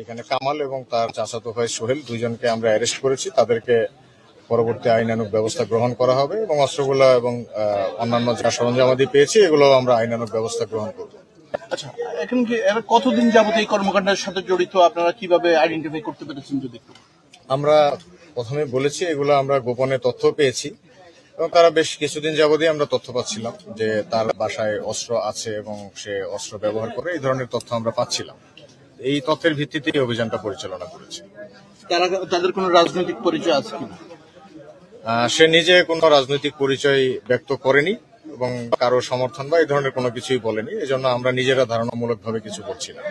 এখানে কামাল এবং তার চাচাতো ভাই সোহেল দুইজনকে আমরা অ্যারেস্ট করেছি। তাদেরকে পরবর্তী আইনানুগ ব্যবস্থা গ্রহণ করা হবে এবং অস্ত্রগুলা এবং অন্যান্য যা সরঞ্জামাদি পেয়েছি এগুলো আমরা আইনানুগ ব্যবস্থা গ্রহণ করব। আচ্ছা, এখন কি এরা কতদিন যাবত এই কর্মকাণ্ডের সাথে জড়িত, আপনারা কিভাবে আইডেন্টিফাই করতে পেরেছেন যদি একটু? আমরা প্রথমে বলেছি এগুলো আমরা গোপনে তথ্য পেয়েছি এবং তারা বেশ কিছুদিন যাবতই আমরা তথ্য পাচ্ছিলাম যে তার বাসায় অস্ত্র আছে এবং সে অস্ত্র ব্যবহার করে, এই ধরনের তথ্য আমরা পাচ্ছিলাম। এই তথ্যের ভিত্তিতে এই অভিযানটা পরিচালনা করেছে। তাদের কোনো রাজনৈতিক পরিচয় আছে কিনা? সে নিজে কোনো রাজনৈতিক পরিচয় ব্যক্ত করেনি এবং কারো সমর্থন বা এই ধরনের কোনো কিছুই বলেনি, এজন্য আমরা নিজেরা ধারণামূলক ভাবে কিছু বলছি না।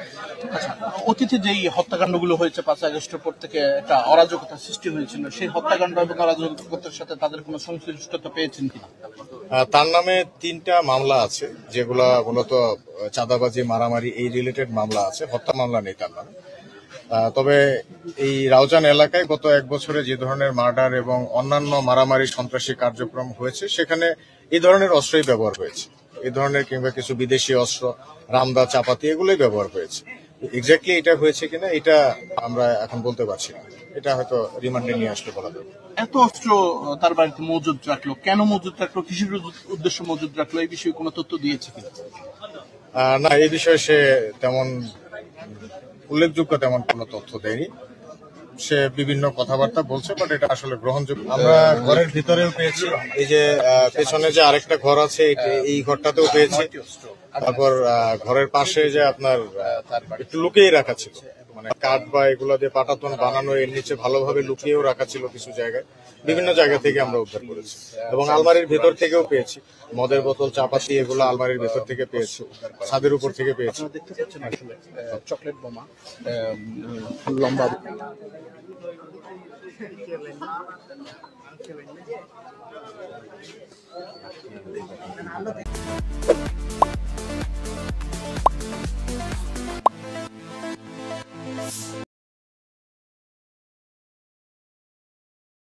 আচ্ছা, অতীতে যেই হত্যাকাণ্ডগুলো হয়েছে 5 আগস্টের পর থেকে একটা অরাজকতা সৃষ্টি হয়েছিল, সেই হত্যাকাণ্ড এবং অরাজকতার সাথে তাদের কোনো সংশ্লিষ্টতা পেয়েছেন কিনা? তার নামে 3টা মামলা আছে, যেগুলা মূলত চাঁদাবাজি, মারামারি এই রিলেটেড মামলা আছে, হত্যা মামলা নেই তার নামে। তবে এই রাউজান এলাকায় গত 1 বছরে যে ধরনের মার্ডার এবং অন্যান্য মারামারি সন্ত্রাসী কার্যক্রম হয়েছে সেখানে এই ধরনের অস্ত্রই ব্যবহার হয়েছে। এই ধরনের কিংবা কিছু বিদেশি অস্ত্র, রামদা, চাপাতি এগুলোই ব্যবহার হয়েছে। এক্স্যাক্টলি এটা হয়েছে কিনা এটা আমরা এখন বলতে পারছি না, এটা হয়তো রিমান্ডে নিয়ে আসলে বলা যাবে। এত অস্ত্র তার বাড়িতে মজুদ রাখলো কেন, মজুদ রাখলো কিসের উদ্দেশ্য মজুদ রাখলো, এই বিষয়ে কোনো তথ্য দিয়েছে কিনা? না, এই বিষয়ে সে তেমন উল্লেখযোগ্য তেমন কোনো তথ্য দেয়নি। সে বিভিন্ন কথাবার্তা বলছে, বাট এটা আসলে গ্রহণযোগ্য। আমরা ঘরের ভিতরেও পেয়েছি, এই যে পেছনে যে আরেকটা ঘর আছে এই ঘরটাতেও পেয়েছি। তারপর ঘরের পাশে যে আপনার একটু লুকিয়ে রাখা ছিল, মানে কাঠ বা এগুলো দিয়ে পাটাতন বানানো, এর নিচে ভালোভাবে লুকিয়েও রাখা ছিল কিছু জায়গায়। বিভিন্ন জায়গা থেকে আমরা উদ্ধার করেছি এবং আলমারির ভেতর থেকেও পেয়েছি। মদের বোতল, চাপাতি এগুলো আলমারির ভেতর থেকে পেয়েছি, ছাদের উপর থেকে পেয়েছি। দেখতে পাচ্ছেন আসলে চকলেট বোমা লম্বা।